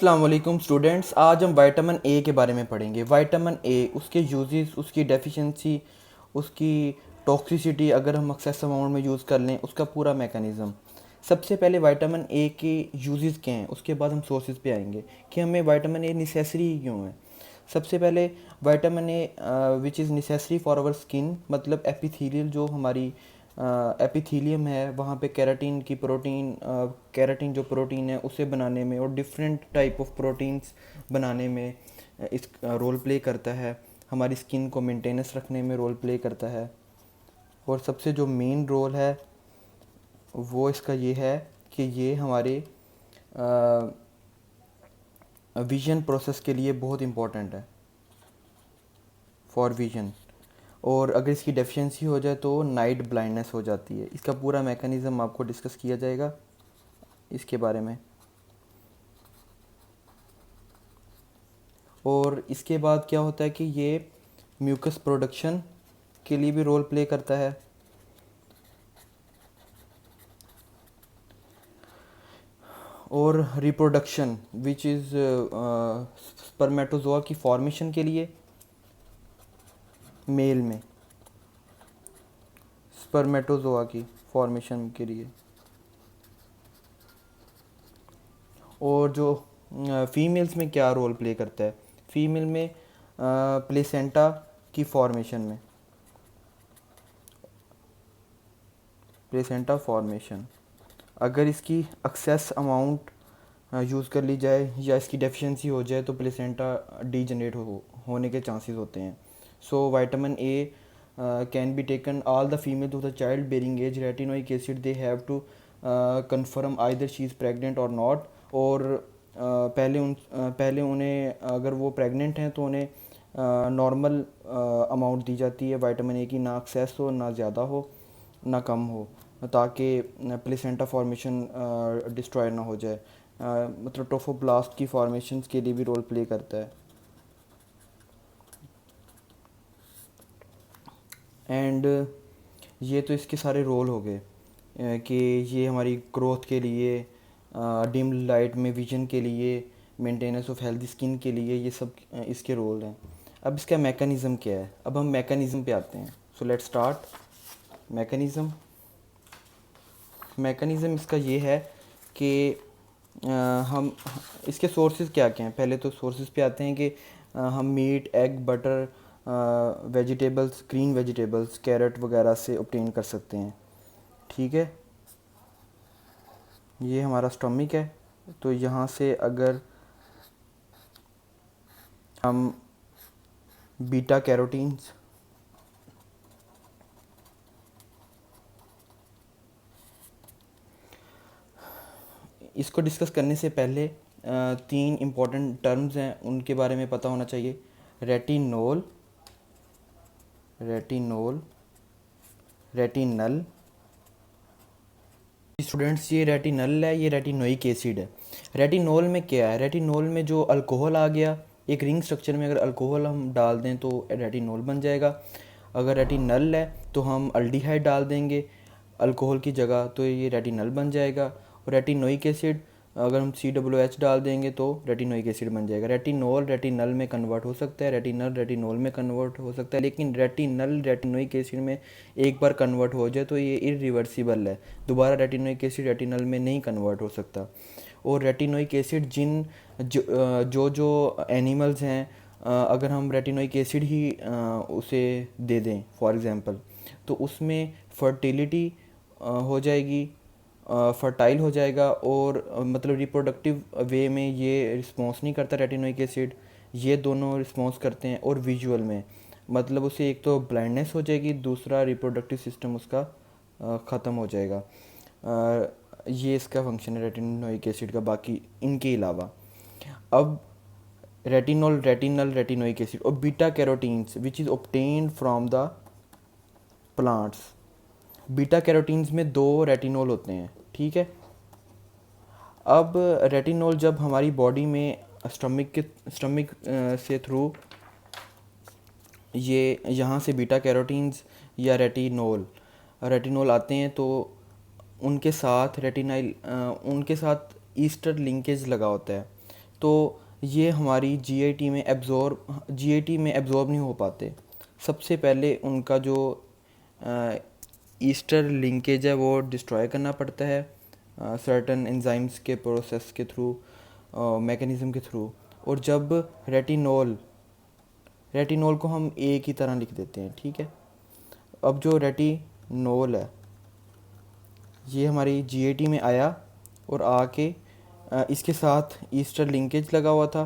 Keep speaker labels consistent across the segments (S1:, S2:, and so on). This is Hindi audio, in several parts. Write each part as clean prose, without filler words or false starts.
S1: अस्सलाम वालेकुम स्टूडेंट्स। आज हम विटामिन ए के बारे में पढ़ेंगे। विटामिन ए, उसके यूजेस, उसकी डेफिशिएंसी, उसकी टॉक्सिसिटी, अगर हम एक्सेस अमाउंट में यूज़ कर लें, उसका पूरा मेकनिज़म। सबसे पहले विटामिन ए के यूजेस क्या हैं, उसके बाद हम सोर्सेज पे आएंगे कि हमें विटामिन ए नेसेसरी क्यों है। सबसे पहले vitamin A which is necessary for our skin, मतलब एपिथेलियल जो हमारी एपिथीलियम है, वहाँ पे केराटिन की प्रोटीन, केराटिन जो प्रोटीन है उसे बनाने में और डिफरेंट टाइप ऑफ प्रोटीन्स बनाने में इस रोल प्ले करता है। हमारी स्किन को मेंटेनेंस रखने में रोल प्ले करता है। और सबसे जो मेन रोल है वो इसका ये है कि ये हमारे विजन प्रोसेस के लिए बहुत इम्पोर्टेंट है, फॉर विजन। और अगर इसकी डेफिशिएंसी हो जाए तो नाइट ब्लाइंडनेस हो जाती है। इसका पूरा मेकनिज़म आपको डिस्कस किया जाएगा इसके बारे में। और इसके बाद क्या होता है कि ये म्यूकस प्रोडक्शन के लिए भी रोल प्ले करता है। और रिप्रोडक्शन विच इज़ स्पर्मेटोजोआ की फॉर्मेशन के लिए मेल में, स्पर्मेटोजोआ की फॉर्मेशन के लिए। और जो फीमेल्स में क्या रोल प्ले करता है, फीमेल में प्लेसेंटा की फॉर्मेशन में, प्लेसेंटा फॉर्मेशन। अगर इसकी एक्सेस अमाउंट यूज़ कर ली जाए या इसकी डेफिशिएंसी हो जाए तो प्लेसेंटा डीजनरेट होने के चांसेस होते हैं। So vitamin A can be taken all the female of the child bearing age retinoic acid they have to confirm either she is pregnant or not. और पहले उन्हें, अगर वो प्रेग्नेंट हैं तो उन्हें नॉर्मल अमाउंट दी जाती है विटामिन ए की, ना एक्सेस हो ना ज़्यादा हो ना कम हो, ताकि प्लेसेंटा फॉर्मेशन डिस्ट्रॉय ना हो जाए। मतलब ट्रोफोब्लास्ट की फॉर्मेशन के लिए भी रोल प्ले करता है। एंड ये तो इसके सारे रोल हो गए कि ये हमारी ग्रोथ के लिए, डिम लाइट में विजन के लिए, मेंटेनेंस ऑफ हेल्दी स्किन के लिए, ये सब इसके रोल हैं। अब इसका मैकेनिज़्म क्या है, अब हम मैकेनिज़्म पे आते हैं। So let's start mechanism. Mechanism इसका ये है कि हम इसके सोर्सेज क्या क्या हैं। पहले तो सोर्सेज पे आते हैं कि हम meat, egg, butter, vegetables, green vegetables, carrot वगैरह से ऑब्टेन कर सकते हैं। ठीक है, ये हमारा स्टमक है। तो यहाँ से अगर हम बीटा कैरोटीन्स, इसको डिस्कस करने से पहले तीन इम्पॉर्टेंट टर्म्स हैं, उनके बारे में पता होना चाहिए। Retinol, retinol, retinal. स्टूडेंट्स, ये रेटिनल है, ये रेटिनोइक एसिड है। रेटिनोल में क्या है, रेटिनोल में जो अल्कोहल आ गया, एक रिंग स्ट्रक्चर में अगर अल्कोहल हम डाल दें तो रेटिनोल बन जाएगा। अगर रेटिनल है तो हम अल्डिहाइड डाल देंगे अल्कोहल की जगह, तो ये रेटिनल बन जाएगा। और रेटिनोइक एसिड अगर हम COOH डाल देंगे तो रेटिनोइक एसिड बन जाएगा। रेटिनोल रेटिनल में कन्वर्ट हो सकता है, रेटिनल रेटिनोल में कन्वर्ट हो सकता है, लेकिन रेटिनल रेटिनोइक एसिड में एक बार कन्वर्ट हो जाए तो ये इरिवर्सिबल है, दोबारा रेटिनोइक एसिड रेटिनल में नहीं कन्वर्ट हो सकता। और रेटिनोइक एसिड जो एनिमल्स हैं, अगर हम रेटिनोइक एसिड ही उसे दे दें फॉर एग्ज़ाम्पल, तो उसमें फर्टिलिटी हो जाएगी, फर्टाइल हो जाएगा। और मतलब रिप्रोडक्टिव वे में ये रिस्पॉन्स नहीं करता रेटिनोइक एसिड, ये दोनों रिस्पॉन्स करते हैं। और विजुअल में मतलब उसे एक तो ब्लाइंडनेस हो जाएगी, दूसरा रिप्रोडक्टिव सिस्टम उसका ख़त्म हो जाएगा। ये इसका फंक्शन है रेटिनोइक एसिड का, बाकी इनके अलावा। अब रेटिनोल, रेटिनल, रेटिनोइक एसिड और beta carotenes which is obtained from the plants. Beta carotenes में दो रेटिनोल होते हैं, ठीक है। अब रेटिनोल जब हमारी बॉडी में स्टमक से थ्रू ये यहाँ से बीटा कैरोटीन्स या रेटिनोल रेटिनोल आते हैं, तो उनके साथ रेटिनाइल उनके साथ ईस्टर लिंकेज लगा होता है तो ये हमारी जीआईटी में एब्जॉर्ब नहीं हो पाते। सबसे पहले उनका जो ईस्टर लिंकेज है वो डिस्ट्रॉय करना पड़ता है सर्टन एंजाइम्स के प्रोसेस के थ्रू, मैकेनिज़्म के थ्रू। और जब रेटिनोल को हम ए की तरह लिख देते हैं, ठीक है। अब जो रेटिनोल है ये हमारी जीआईटी में आया और आके इसके साथ ईस्टर लिंकेज लगा हुआ था,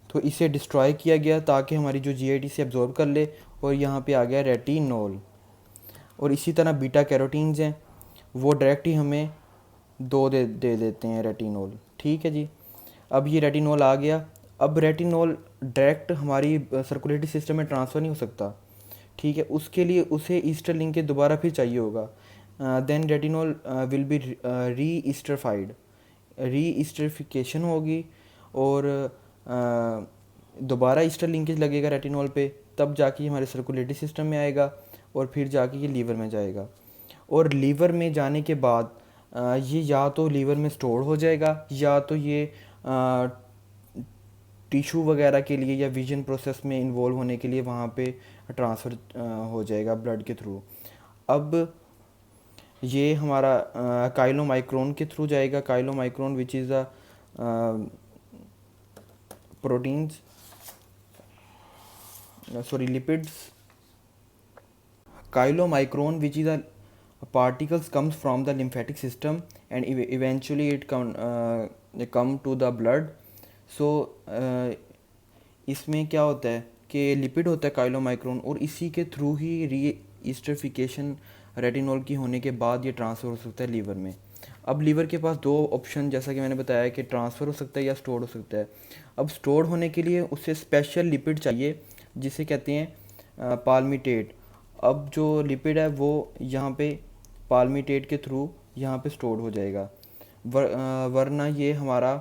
S1: तो इसे डिस्ट्रॉय किया गया ताकि हमारी जो जीआईटी से एब्जॉर्ब कर ले, और यहाँ पे आ गया रेटिनोल। और इसी तरह बीटा कैरोटीन्स हैं, वो डायरेक्ट ही हमें दे देते हैं रेटिनोल, ठीक है जी। अब ये रेटिनोल आ गया। अब रेटिनोल डायरेक्ट हमारी सर्कुलेटरी सिस्टम में ट्रांसफ़र नहीं हो सकता, ठीक है। उसके लिए उसे ईस्टर लिंकेज दोबारा फिर चाहिए होगा। देन रेटिनोल विल बी री ईस्टरिफिकेशन होगी, और दोबारा ईस्टर लिंकेज लगेगा रेटिनोल पे, तब जाके हमारे सर्कुलेटरी सिस्टम में आएगा और फिर जाके ये लीवर में जाएगा। और लीवर में जाने के बाद ये या तो लीवर में स्टोर हो जाएगा, या तो ये टिशू वगैरह के लिए या विजन प्रोसेस में इन्वॉल्व होने के लिए वहाँ पे ट्रांसफ़र हो जाएगा ब्लड के थ्रू। अब ये हमारा काइलोमाइक्रोन के थ्रू जाएगा। Chylomicron which is a proteins lipids. Chylomicron, which is a particles comes from the lymphatic system and eventually it come to the blood. So इसमें क्या होता है कि लिपिड होता है काइलोमाइक्रोन, और इसी के थ्रू ही रीइस्टरिफिकेशन रेटिनोल की होने के बाद ये ट्रांसफ़र हो सकता है लीवर में। अब लीवर के पास दो ऑप्शन, जैसा कि मैंने बताया, कि ट्रांसफ़र हो सकता है या स्टोर हो सकता है। अब स्टोर होने के लिए उसे स्पेशल लिपिड चाहिए जिसे कहते हैं पाल्मिटेट। अब जो लिपिड है वो यहाँ पे पाल्मिटेट के थ्रू यहाँ पे स्टोर हो जाएगा, वरना ये हमारा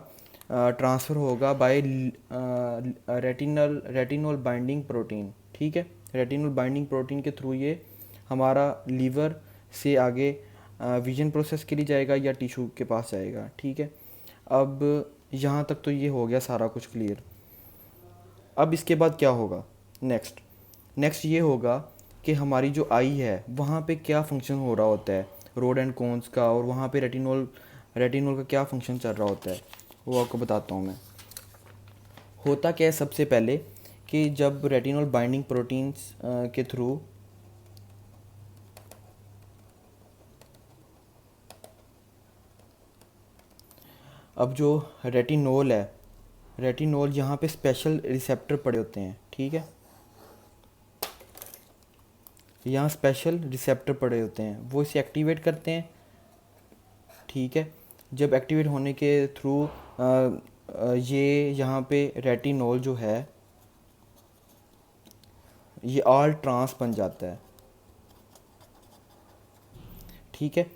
S1: ट्रांसफ़र होगा बाय रेटिनोल बाइंडिंग प्रोटीन, ठीक है। रेटिनोल बाइंडिंग प्रोटीन के थ्रू ये हमारा लीवर से आगे विजन प्रोसेस के लिए जाएगा या टिश्यू के पास जाएगा, ठीक है। अब यहाँ तक तो ये हो गया सारा कुछ क्लियर। अब इसके बाद क्या होगा नेक्स्ट ये होगा कि हमारी जो आई है वहाँ पे क्या फंक्शन हो रहा होता है रोड एंड कोन्स का, और वहाँ पे रेटिनोल का क्या फंक्शन चल रहा होता है वो आपको बताता हूँ मैं। होता क्या है सबसे पहले कि जब रेटिनोल बाइंडिंग प्रोटीन्स के थ्रू अब जो रेटिनोल है, रेटिनोल यहाँ पे स्पेशल रिसेप्टर पड़े होते हैं, ठीक है। यहाँ स्पेशल रिसेप्टर पड़े होते हैं, वो इसे एक्टिवेट करते हैं, ठीक है। जब एक्टिवेट होने के थ्रू ये यहाँ पे रेटिनोल जो है ये ऑल ट्रांस बन जाता है, ठीक है।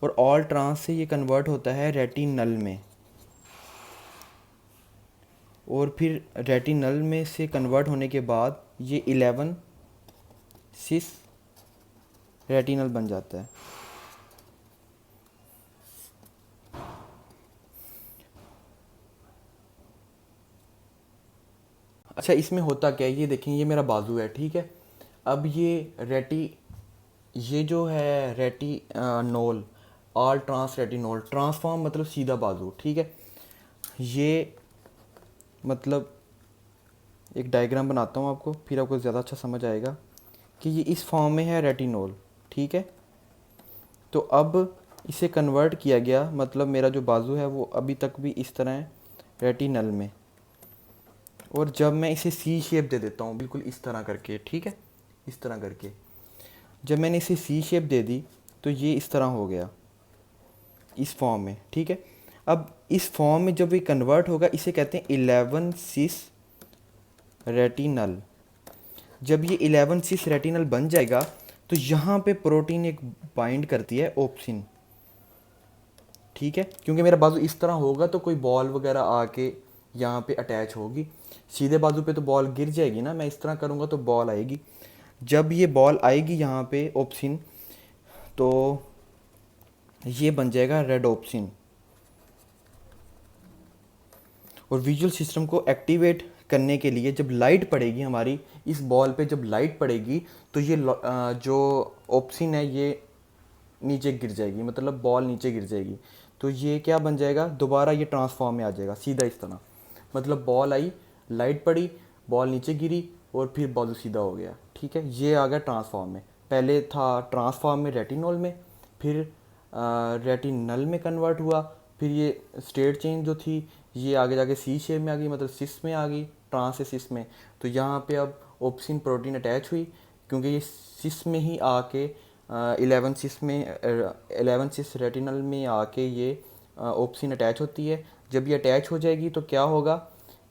S1: और ऑल ट्रांस से ये कन्वर्ट होता है रेटिनल में, और फिर रेटिनल में से कन्वर्ट होने के बाद ये 11 सिस रेटिनल बन जाता है। अच्छा, इसमें होता क्या है ये देखें, ये मेरा बाजू है, ठीक है। अब ये जो है retinol all trans retinol, transform मतलब सीधा बाजू, ठीक है। ये मतलब एक डायग्राम बनाता हूँ आपको, फिर आपको ज़्यादा अच्छा समझ आएगा कि ये इस फॉर्म में है रेटिनोल, ठीक है। तो अब इसे कन्वर्ट किया गया, मतलब मेरा जो बाजू है वो अभी तक भी इस तरह है रेटिनल में, और जब मैं इसे सी शेप दे देता हूँ बिल्कुल इस तरह करके, ठीक है, इस तरह करके जब मैंने इसे सी शेप दे दी तो ये इस तरह हो गया इस फॉर्म में, ठीक है। अब इस फॉर्म में जब ये कन्वर्ट होगा इसे कहते हैं 11 सिस रेटिनल। जब ये 11 सिस रेटिनल बन जाएगा तो यहाँ पे प्रोटीन एक बाइंड करती है ऑप्सिन, ठीक है। क्योंकि मेरा बाजू इस तरह होगा तो कोई बॉल वगैरह आके यहाँ पे अटैच होगी, सीधे बाजू पे तो बॉल गिर जाएगी ना, मैं इस तरह करूँगा तो बॉल आएगी। जब ये बॉल आएगी यहाँ पे ऑप्सिन, तो ये बन जाएगा रेडोप्सिन। और विजुअल सिस्टम को एक्टिवेट करने के लिए जब लाइट पड़ेगी हमारी इस बॉल पे, जब लाइट पड़ेगी तो ये जो ऑप्सिन है ये नीचे गिर जाएगी, मतलब बॉल नीचे गिर जाएगी। तो ये क्या बन जाएगा, दोबारा ये ट्रांसफॉर्म में आ जाएगा सीधा इस तरह। मतलब बॉल आई, लाइट पड़ी, बॉल नीचे गिरी और फिर बॉल सीधा हो गया। ठीक है, ये आ गया ट्रांसफॉर्म में। पहले था ट्रांसफॉर्म में रेटिनॉल में, फिर रेटिनल में कन्वर्ट हुआ, फिर ये स्टेट चेंज जो थी ये आगे जाके सी शेप में आ गई, मतलब सिस में आ गई, ट्रांस से सिस में। तो यहाँ पे अब ओप्सिन प्रोटीन अटैच हुई, क्योंकि ये सिस में ही आके 11 सिस रेटिनल में आके ये ओप्सिन अटैच होती है। जब ये अटैच हो जाएगी तो क्या होगा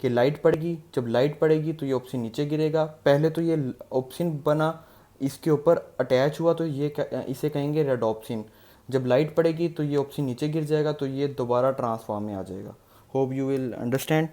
S1: कि लाइट पड़ेगी, जब लाइट पड़ेगी तो ये ऑप्सिन नीचे गिरेगा। पहले तो ये ऑप्सिन बना, इसके ऊपर अटैच हुआ, तो ये इसे कहेंगे रेडोप्सिन। जब लाइट पड़ेगी तो ये ऑप्सिन नीचे गिर जाएगा, तो ये दोबारा ट्रांसफॉर्म में आ जाएगा। Hope you will understand.